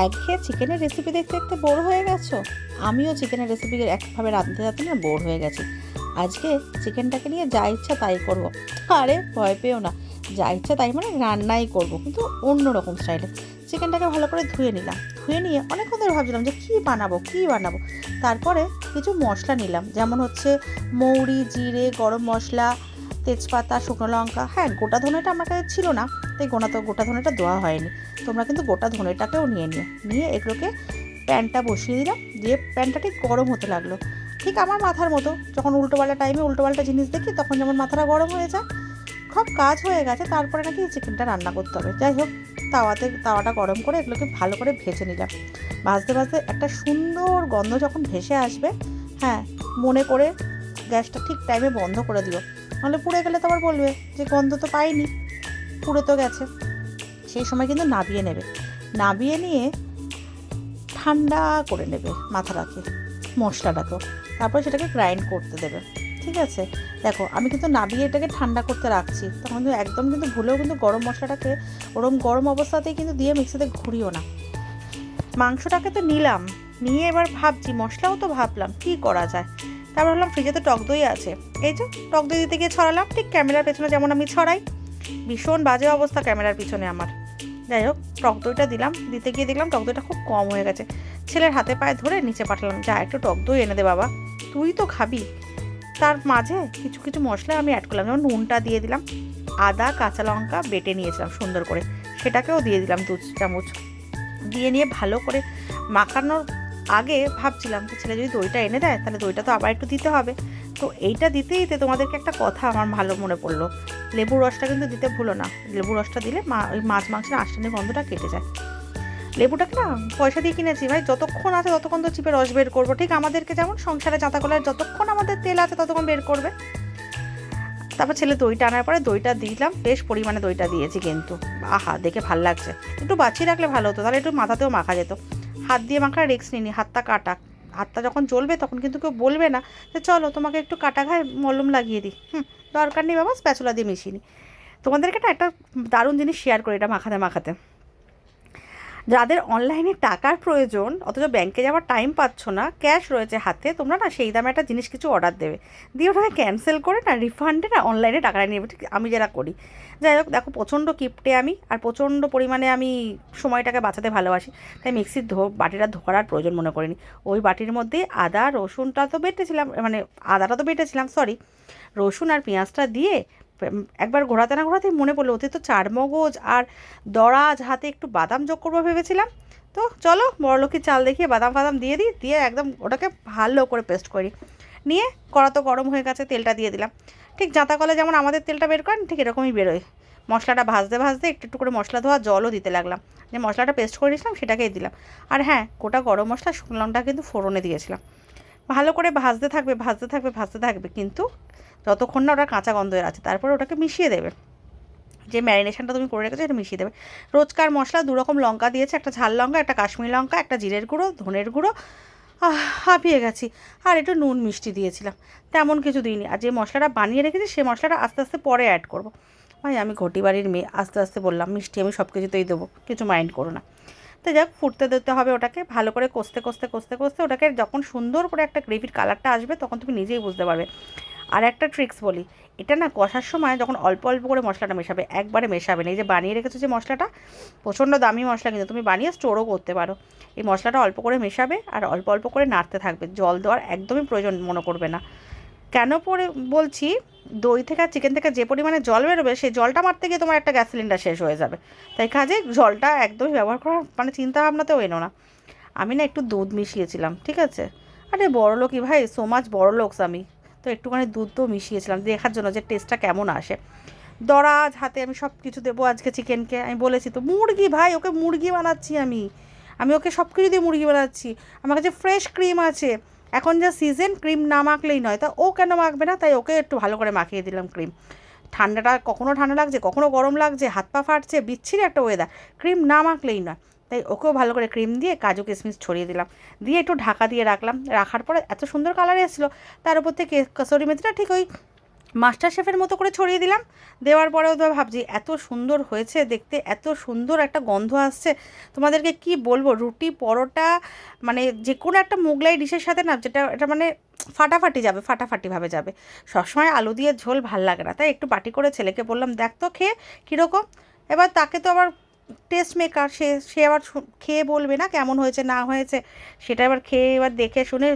একঘেয়ে চিকেনের রেসিপি দেখতে দেখতে বোর হয়ে গেছো? আমিও চিকেনের রেসিপি একভাবে রাঁধতে রাঁধতে না বোর হয়ে গেছি। আজকে চিকেনটাকে নিয়ে যা ইচ্ছা তাই করব। আরে ভয় পেও না, যা ইচ্ছা তাই মানে রান্নাই করব, কিন্তু অন্য রকম স্টাইলে। চিকেনটাকে ভালো করে ধুয়ে নিলাম, ধুয়ে নিয়ে অনেকক্ষণ ধরে ভাবছিলাম যে কী বানাবো কী বানাবো। তারপরে কিছু মশলা নিলাম, যেমন হচ্ছে মৌরি, জিরে, গরম মশলা, তেজপাতা, শুকনো লঙ্কা। হ্যাঁ, গোটা ধনেটা আমার কাছে ছিল না, তাই গোটা ধনেটা দেওয়া হয়নি। তোমরা কিন্তু গোটা ধনেটাকেও নিয়ে নিও। নিয়ে এগুলোকে প্যানটা বসিয়ে দিলাম, দিয়ে প্যানটা ঠিক গরম হতে লাগলো। ঠিক আমার মাথার মতো, যখন উল্টোপাল্টা টাইমে উল্টোপাল্টা জিনিস দেখি তখন যেমন মাথাটা গরম হয়ে যায়। সব কাজ হয়ে গেছে, তারপরে নাকি চিকেনটা রান্না করতে হবে। যাই হোক, তাওয়াটা গরম করে এগুলোকে ভালো করে ভেজে নিলাম। ভাজতে ভাজতে একটা সুন্দর গন্ধ যখন ভেসে আসবে, হ্যাঁ, মনে করে গ্যাসটা ঠিক টাইমে বন্ধ করে দিও, নাহলে পুড়ে গেলে তো আবার বলবে যে গন্ধ তো পাইনি, পুড়ে তো গেছে। সেই সময় কিন্তু নাবিয়ে নেবে, নাবিয়ে নিয়ে ঠান্ডা করে নেবে মাথাটাকে, মশলাটাকেও। তারপর সেটাকে গ্রাইন্ড করতে দেবে, ঠিক আছে? দেখো, আমি কিন্তু নাবিয়ে এটাকে ঠান্ডা করতে রাখছি, তখন কিন্তু একদম কিন্তু ভুলেও কিন্তু গরম মশলাটাকে ওরম গরম অবস্থাতেই কিন্তু দিয়ে মিক্সিতে ঘুরিও না। মাংসটাকে তো নিলাম, নিয়ে এবার ভাবছি, মশলাও তো ভাবলাম কী করা যায়। তারপর ভাবলাম ফ্রিজে তো টক দই আছে, এই যে টক দই দিতে গিয়ে ছড়ালাম, ঠিক ক্যামেরার পেছনে যেমন আমি ছড়াই। ভীষণ বাজে অবস্থা ক্যামেরার পিছনে আমার। যাই হোক, টক দইটা দিলাম, দিতে গিয়ে দেখলাম টক দইটা খুব কম হয়ে গেছে। ছেলের হাতে পায়ে ধরে নিচে পাঠালাম, যা একটু টক দই এনে দে বাবা, তুই তো খাবি। তার মাঝে কিছু কিছু মশলা আমি অ্যাড করলাম, যেমন নুনটা দিয়ে দিলাম, আদা কাঁচা লঙ্কা বেটে নিয়েছিলাম সুন্দর করে, সেটাকেও দিয়ে দিলাম 2 চামচ। দিয়ে নিয়ে ভালো করে মাখানোর আগে ভাবছিলাম যে ছেলে যদি দইটা এনে দেয় তাহলে দইটা তো আবার একটু দিতে হবে। তো এইটা দিতে দিতে তোমাদেরকে একটা কথা আমার ভালো মনে পড়লো, লেবুর রসটা কিন্তু দিতে ভুলো না। লেবুর রসটা দিলে ওই মাছ মাংসের আঁশটানি গন্ধটা কেটে যায়। লেবুটাকে না পয়সা দিয়ে কিনেছি ভাই, যতক্ষণ আছে ততক্ষণ তো চিপে রস বের করবো, ঠিক আমাদেরকে যেমন সংসারে চাঁতা কলার যতক্ষণ আমাদের তেল আছে ততক্ষণ বের করবে। তারপর ছেলে দইটা আনার পরে দইটা দিলাম, বেশ পরিমাণে দইটা দিয়েছি কিন্তু। আহা, দেখে ভাল লাগছে। একটু বাঁচিয়ে রাখলে ভালো হতো, তাহলে একটু মাথাতেও মাখা যেত। হাত দিয়ে মাখার রিস্ক নিইনি, হাতটা কাটা। হাতটা যখন জ্বলবে তখন কিন্তু কেউ বলবে না যে চলো তোমাকে একটু কাটা ঘায়ে মলম লাগিয়ে দিই। দরকার নেই বাবা, স্প্যাচুলা দিয়ে মিশিয়ে নিই। তোমাদেরকে না একটা দারুণ জিনিস শেয়ার করি, এটা মাখাতে মাখাতে। যাদের অনলাইনে টাকার প্রয়োজন অথচ ব্যাংকে যাওয়ার টাইম পাচ্ছ না, ক্যাশ রয়েছে হাতে, তোমরা না সেই দামে একটা জিনিস কিছু অর্ডার দেবে, দিয়ে ওটাকে ক্যান্সেল করে না রিফান্ডে না অনলাইনে টাকাটা নিয়ে নেবে, ঠিক আমি যারা করি। যাই হোক, দেখো প্রচণ্ড কিপটে আমি, আর প্রচণ্ড পরিমাণে আমি সময়টাকে বাঁচাতে ভালোবাসি, তাই মিক্সির বাটিটা ধোয়ার আর প্রয়োজন মনে করিনি। ওই বাটির মধ্যে আদা রসুনটা তো বেটেছিলাম, মানে আদাটা তো বেটেছিলাম, সরি, রসুন আর পেঁয়াজটা দিয়ে একবার ঘোরাতে না ঘোরাতেই মনে পড়লো ওতে তো চারমগজ আর দরাজ, হাতে একটু বাদাম যোগ করবো ভেবেছিলাম। তো চলো বড়লোকির চাল দেখিয়ে বাদাম ফাদাম দিয়ে দিই, দিয়ে একদম ওটাকে ভালো করে পেস্ট করি। নিয়ে কড়া তো গরম হয়ে গেছে, তেলটা দিয়ে দিলাম। ঠিক জাঁতা কলে যেমন আমাদের তেলটা বের করেন, ঠিক এরকমই বেরোয়। মশলাটা ভাজতে ভাজতে একটু একটু করে মশলা ধোয়া জলও দিতে লাগলাম, যে মশলাটা পেস্ট করে নিয়েছিলাম সেটাকেই দিলাম। আর হ্যাঁ, গোটা গরম মশলা শুকনো লঙ্কা কিন্তু ফোড়নে দিয়েছিলাম। ভালো করে ভাজতে থাকবে ভাজতে থাকবে ভাজতে থাকবে, কিন্তু যতক্ষণ না ওটা কাঁচা গন্ধের আছে, তারপর ওটাকে মিশিয়ে দেবে। যে ম্যারিনেশনটা তুমি করে রেখেছো এটা মিশিয়ে দেবে। রোজকার মশলা 2 রকম লঙ্কা দিয়েছে, একটা ঝাল লঙ্কা, একটা কাশ্মীরি লঙ্কা, একটা জিরের গুঁড়ো, ধনের গুঁড়ো। হাঁপিয়ে গেছি। আর একটু নুন মিষ্টি দিয়েছিলাম, তেমন কিছু দিইনি। আর যে মশলাটা বানিয়ে রেখেছি সে মশলাটা আস্তে আস্তে পরে অ্যাড করবো। ভাই আমি ঘটি বাড়ির মেয়ে, আস্তে আস্তে বললাম, মিষ্টি আমি সব কিছুতেই দেবো, কিছু মাইন্ড করো না। তো যাক, ফুটতে দিতে হবে ওটাকে, ভালো করে কষতে কষতে কষতে কষতে ওটাকে যখন সুন্দর করে একটা গ্রেভির কালারটা আসবে তখন তুমি নিজেই বুঝতে পারবে। আর একটা ট্রিক্স বলি, এটা না কষার সময় যখন অল্প অল্প করে মশলাটা মেশাবে, একবারে মেশাবে না। এই যে বানিয়ে রেখেছো যে মশলাটা, প্রচণ্ড দামি মশলা, কিন্তু তুমি বানিয়ে স্টোরও করতে পারো। এই মশলাটা অল্প করে মেশাবে আর অল্প অল্প করে নাড়তে থাকবে, জল দেওয়ার একদমই প্রয়োজন মনে করবে না। কেন পরে বলছি, দই থেকে আর চিকেন থেকে যে পরিমাণে জল বেরোবে সেই জলটা মারতে গিয়ে তোমার একটা গ্যাস সিলিন্ডার শেষ হয়ে যাবে। তাই কাজে জলটা একদমই ব্যবহার করার মানে চিন্তা ভাবনাতেও এনো না। আমি না একটু দুধ মিশিয়েছিলাম, ঠিক আছে? আরে বড়লোকই ভাই, সো মাচ বড়লোকস আমি। তো একটুখানি দুধ তো মিশিয়েছিলাম দেখার জন্য যে টেস্টটা কেমন আসে। দরাজ হাতে আমি সব কিছু দেবো আজকে চিকেনকে, আমি বলেছি তো, মুরগি ভাই, ওকে মুরগি বানাচ্ছি আমি। আমি ওকে সব কিছু দিয়ে মুরগি বানাচ্ছি। আমার কাছে ফ্রেশ ক্রিম আছে, এখন যা সিজন, ক্রিম না মাখলেই নয়। তা ও কেন মাখবে না? তাই ওকে একটু ভালো করে মাখিয়ে দিলাম ক্রিম। ঠান্ডাটা কখনও ঠান্ডা লাগছে, কখনও গরম লাগছে, হাত পা ফাটছে, বিচ্ছিরি একটা ওয়েদার, ক্রিম না মাখলেই নয়। তাই ওকেও ভালো করে ক্রিম দিয়ে কাজু কিশমিশ ছড়িয়ে দিলাম, দিয়ে একটু ঢাকা দিয়ে রাখলাম। রাখার পরে এত সুন্দর কালার এসেছিলো। তার উপর থেকে কসুরি মেথিটা ঠিক ওই মাস্টার শেফের মতো করে ছড়িয়ে দিলাম। দেওয়ার পরেও তো ভাবছি এত সুন্দর হয়েছে দেখতে, এত সুন্দর একটা গন্ধ আসছে, তোমাদেরকে কি বলবো। রুটি পরোটা মানে যে কোনো একটা মোগলাই ডিশের সাথে না, যেটা এটা মানে ফাটাফাটি যাবে, ফাটাফাটিভাবে যাবে। সবসময় আলু দিয়ে ঝোল ভাল লাগে না, তাই একটু বাটি করে ছেলেকে বললাম দেখ তো খেয়ে কীরকম। এবার তাকে তো আবার টেস্ট মেকার, সে সে আবার খেয়ে বলবে না কেমন হয়েছে না হয়েছে, সেটা এবার খেয়ে এবার দেখে শুনে